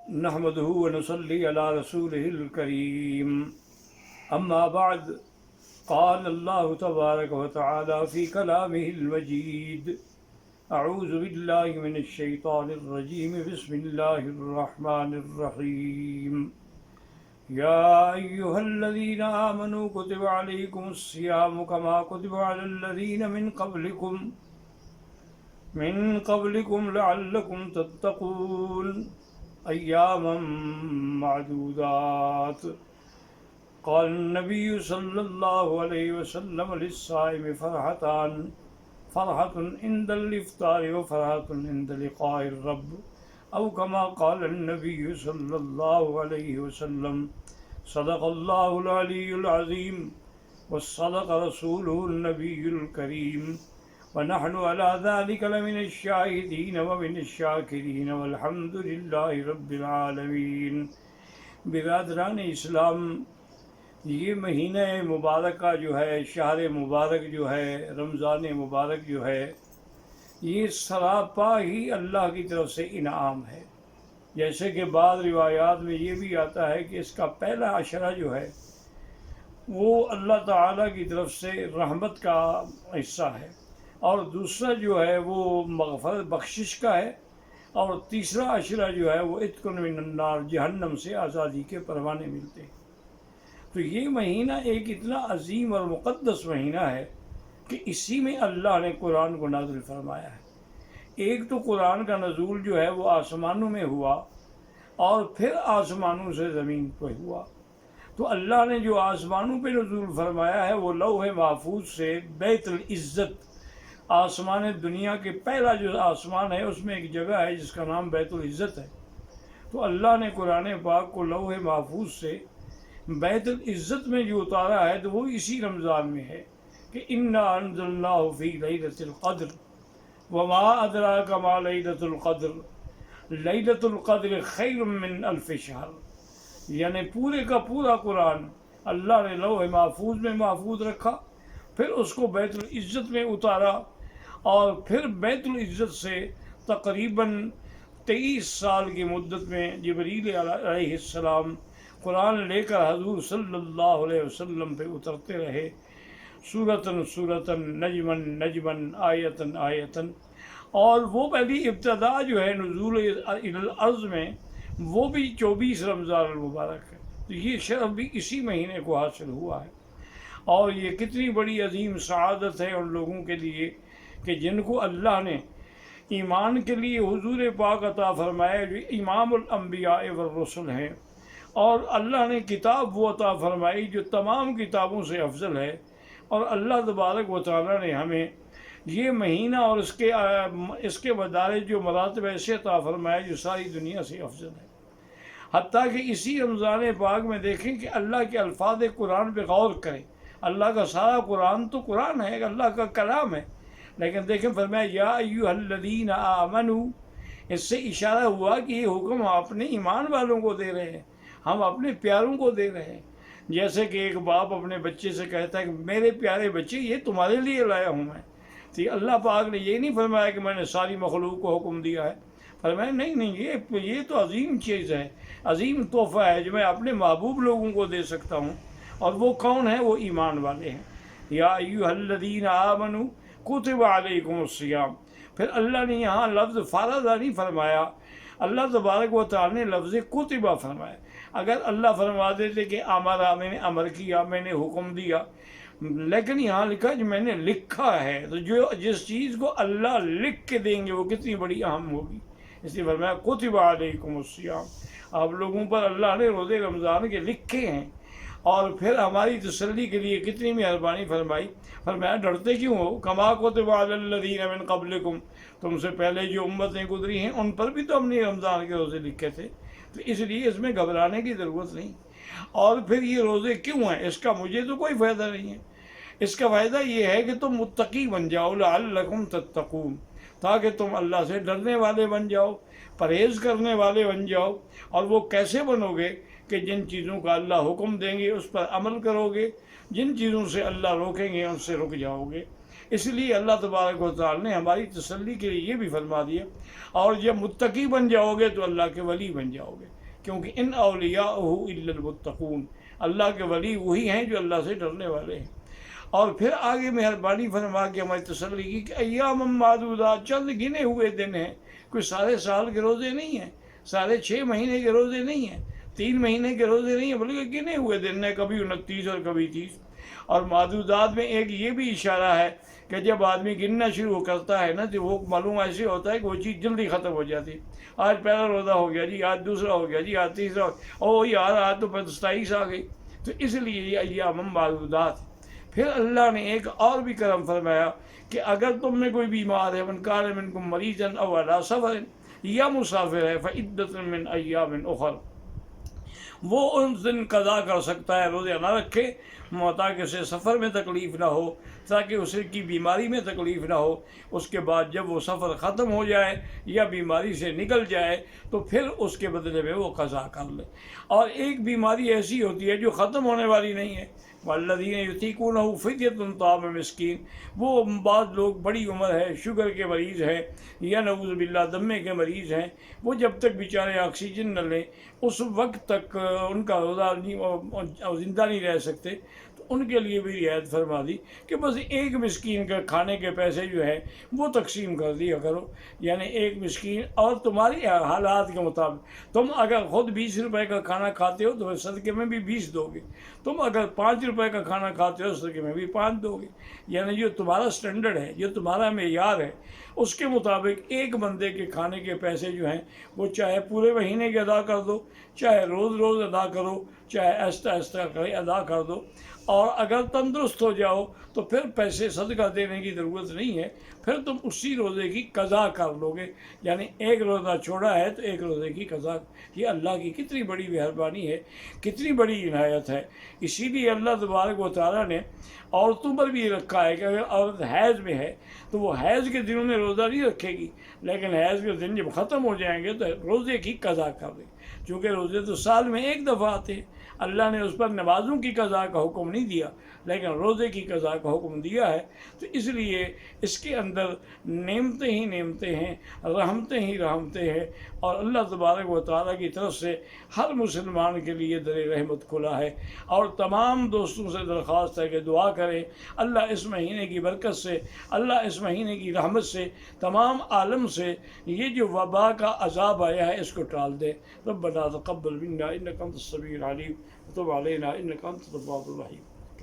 نحمده ونصلي على رسوله الكريم أما بعد قال الله تبارك وتعالى في كلامه المجيد أعوذ بالله من الشيطان الرجيم بسم الله الرحمن الرحيم يا أيها الذين آمنوا كتب عليكم الصيام كما كتب على الذين من قبلكم لعلكم تتقون أياما معدودات قال النبي صلى الله عليه وسلم للصائم فرحتان فرحة عند الإفطار وفرحة عند لقاء الرب أو كما قال النبي صلى الله عليه وسلم صدق الله العلي العظيم وصدق رسوله النبي الكريم ونحن على ذلك لمن الشاهدين ومن الشاكرين والحمد لله رب العالمین۔ برادران اسلام، یہ مہینہ مبارکہ جو ہے، شہر مبارک جو ہے، رمضان مبارک جو ہے، یہ سراپا ہی اللہ کی طرف سے انعام ہے۔ جیسے کہ بعض روایات میں یہ بھی آتا ہے کہ اس کا پہلا عشرہ جو ہے وہ اللہ تعالیٰ کی طرف سے رحمت کا حصہ ہے، اور دوسرا جو ہے وہ مغفرت بخشش کا ہے، اور تیسرا عشرہ جو ہے وہ عتق من النار، جہنم سے آزادی کے پروانے ملتے ہیں۔ تو یہ مہینہ ایک اتنا عظیم اور مقدس مہینہ ہے کہ اسی میں اللہ نے قرآن کو نازل فرمایا ہے۔ ایک تو قرآن کا نزول جو ہے وہ آسمانوں میں ہوا، اور پھر آسمانوں سے زمین پہ ہوا۔ تو اللہ نے جو آسمانوں پہ نزول فرمایا ہے وہ لوح محفوظ سے بیت العزت، آسمان دنیا کے پہلا جو آسمان ہے اس میں ایک جگہ ہے جس کا نام بیت العزت ہے۔ تو اللہ نے قرآن پاک کو لوح محفوظ سے بیت العزت میں جو اتارا ہے تو وہ اسی رمضان میں ہے کہ انا انزلناہ فی لیلۃ القدر وما ادراک ما لیلۃ القدر لیلۃ القدر خیر من الف شہر۔ یعنی پورے کا پورا قرآن اللہ نے لوح محفوظ میں محفوظ رکھا، پھر اس کو بیت العزت میں اتارا، اور پھر بیت العزت سے تقریباً 23 سال کی مدت میں جبریل علیہ السلام قرآن لے کر حضور صلی اللہ علیہ وسلم پہ اترتے رہے، سورتاً سورتاً، نجماً نجماً، آیتاً آیتاً۔ اور وہ پہلی ابتدا جو ہے نزول الی الارض میں وہ بھی 24 رمضان المبارک ہے۔ تو یہ شرف بھی اسی مہینے کو حاصل ہوا ہے، اور یہ کتنی بڑی عظیم سعادت ہے ان لوگوں کے لیے کہ جن کو اللہ نے ایمان کے لیے حضور پاک عطا فرمایا جو امام الانبیاء والرسل ہیں، اور اللہ نے کتاب وہ عطا فرمائی جو تمام کتابوں سے افضل ہے، اور اللہ تبارک و تعالیٰ نے ہمیں یہ مہینہ اور اس کے مدارج جو مراتب ایسے عطا فرمائے جو ساری دنیا سے افضل ہے۔ حتیٰ کہ اسی رمضان پاک میں دیکھیں کہ اللہ کے الفاظ قرآن پہ غور کریں۔ اللہ کا سارا قرآن تو قرآن ہے، اللہ کا کلام ہے، لیکن دیکھیں فرمایا یا ایھا الذین آمنوا، اس سے اشارہ ہوا کہ یہ حکم ہم اپنے ایمان والوں کو دے رہے ہیں، ہم اپنے پیاروں کو دے رہے ہیں۔ جیسے کہ ایک باپ اپنے بچے سے کہتا ہے کہ میرے پیارے بچے یہ تمہارے لیے لایا ہوں میں۔ تو اللہ پاک نے یہ نہیں فرمایا کہ میں نے ساری مخلوق کو حکم دیا ہے، فرمایا نہیں، یہ تو عظیم چیز ہے، عظیم تحفہ ہے جو میں اپنے محبوب لوگوں کو دے سکتا ہوں، اور وہ کون ہے؟ وہ ایمان والے ہیں۔ یا ایھا الذین آمنوا کتب علیکم الصیام۔ پھر اللہ نے یہاں لفظ فرض نہیں فرمایا، اللہ تبارک و تعالیٰ نے لفظ کتبہ فرمایا۔ اگر اللہ فرما دیتے کہ امرا، میں نے امر کیا، میں نے حکم دیا، لیکن یہاں لکھا کہ میں نے لکھا ہے، تو جس چیز کو اللہ لکھ کے دیں گے وہ کتنی بڑی اہم ہوگی، اس لیے فرمایا کتب علیکم الصیام۔ آپ لوگوں پر اللہ نے روزے رمضان کے لکھے ہیں، اور پھر ہماری تسلی کے لیے کتنی مہربانی فرمائی، فرمایا ڈرتے کیوں ہو؟ کما کتب علی الذین من قبلکم، تم سے پہلے جو امتیں گزری ہیں ان پر بھی تو ہم نے رمضان کے روزے لکھے تھے، تو اس لیے اس میں گھبرانے کی ضرورت نہیں۔ اور پھر یہ روزے کیوں ہیں؟ اس کا مجھے تو کوئی فائدہ نہیں ہے، اس کا فائدہ یہ ہے کہ تم متقی بن جاؤ، لعلکم تتقون، تاکہ تم اللہ سے ڈرنے والے بن جاؤ، پرہیز کرنے والے بن جاؤ۔ اور وہ کیسے بنو گے؟ کہ جن چیزوں کا اللہ حکم دیں گے اس پر عمل کرو گے، جن چیزوں سے اللہ روکیں گے ان سے رک جاؤ گے۔ اس لیے اللہ تبارک و تعالیٰ نے ہماری تسلی کے لیے یہ بھی فرما دیا، اور جب متقی بن جاؤ گے تو اللہ کے ولی بن جاؤ گے، کیونکہ ان اولیاءہ الا المتقون، اللہ کے ولی وہی ہیں جو اللہ سے ڈرنے والے ہیں۔ اور پھر آگے مہربانی فرما کے ہماری تسلی کی کہ ایام معدودات، چند گنے ہوئے دن ہیں، کوئی سارے سال کے روزے نہیں ہیں، سارے 6 مہینے کے روزے نہیں ہیں، 3 مہینے کے روزے نہیں ہیں، بلکہ گنے ہوئے دن ہیں، کبھی 29 اور کبھی 30۔ اور معدودات میں ایک یہ بھی اشارہ ہے کہ جب آدمی گننا شروع کرتا ہے نا تو وہ معلوم ایسے ہوتا ہے کہ وہ چیز جلدی ختم ہو جاتی ہے۔ آج پہلا روزہ ہو گیا جی، آج دوسرا ہو گیا جی، آج تیسرا ہو گیا، او یار آج تو 27 آ گئی۔ تو اس لیے یہ ایام معدودات۔ پھر اللہ نے ایک اور بھی کرم فرمایا کہ اگر تم میں کوئی بیمار ہے، من کان منکم مریضا او علی سفر، یا مسافر ہے، فعدۃ من ایام اخر، وہ ان دن قضا کر سکتا ہے، روزے نہ رکھے تاکہ اسے سفر میں تکلیف نہ ہو، تاکہ اسے کی بیماری میں تکلیف نہ ہو۔ اس کے بعد جب وہ سفر ختم ہو جائے یا بیماری سے نکل جائے تو پھر اس کے بدلے میں وہ قضا کر لے۔ اور ایک بیماری ایسی ہوتی ہے جو ختم ہونے والی نہیں ہے، والذین یطیقونہ فدیۃ طعام مسکین، وہ بعض لوگ بڑی عمر ہے، شوگر کے مریض ہیں یا نعوذ باللہ دمے کے مریض ہیں، وہ جب تک بیچارے آکسیجن نہ لیں اس وقت تک ان کا روزہ زندہ نہیں رہ سکتے، تو ان کے لیے بھی رعایت فرما دی کہ بس ایک مسکین کا کھانے کے پیسے جو ہے وہ تقسیم کر دیا کرو، یعنی ایک مسکین، اور تمہاری حالات کے مطابق تم اگر خود 20 روپے کا کھانا کھاتے ہو تو صدقے میں بھی 20 دو گے، تم اگر 5 روپے کا کھانا کھاتے ہو صدقے میں بھی 5 دو گے، یعنی جو تمہارا سٹینڈرڈ ہے، جو تمہارا معیار ہے، اس کے مطابق ایک بندے کے کھانے کے پیسے جو ہیں وہ چاہے پورے مہینے کے ادا کر دو، چاہے روز روز ادا کرو، چاہے آہستہ آہستہ ادا کر دو۔ اور اگر تندرست ہو جاؤ تو پھر پیسے صدقہ دینے کی ضرورت نہیں ہے، پھر تم اسی روزے کی قضا کر لو گے، یعنی ایک روزہ چھوڑا ہے تو ایک روزے کی قضا۔ یہ اللہ کی کتنی بڑی مہربانی ہے، کتنی بڑی عنایت ہے۔ اسی لیے اللہ تبارک و تعالیٰ نے عورتوں پر بھی رکھا ہے کہ اگر عورت حیض میں ہے تو وہ حیض کے دنوں میں روزہ نہیں رکھے گی، لیکن حیض کے دن جب ختم ہو جائیں گے تو روزے کی قضا کر دے، چونکہ روزے تو سال میں ایک دفعہ آتے ہیں۔ اللہ نے اس پر نمازوں کی قضا کا حکم نہیں دیا، لیکن روزے کی قضا کا حکم دیا ہے، تو اس لیے اس کے اندر نعمتیں ہی نعمتیں ہیں، رحمتیں ہی رحمتیں ہیں، اور اللہ تبارک و تعالیٰ کی طرف سے ہر مسلمان کے لیے در رحمت کھلا ہے۔ اور تمام دوستوں سے درخواست ہے کہ دعا کریں اللہ اس مہینے کی برکت سے، اللہ اس مہینے کی رحمت سے تمام عالم سے یہ جو وبا کا عذاب آیا ہے اس کو ٹال دے۔ ربنا تقبل منا انک انت السمیع العلیم وتب علینا انک انت التواب الرحیم۔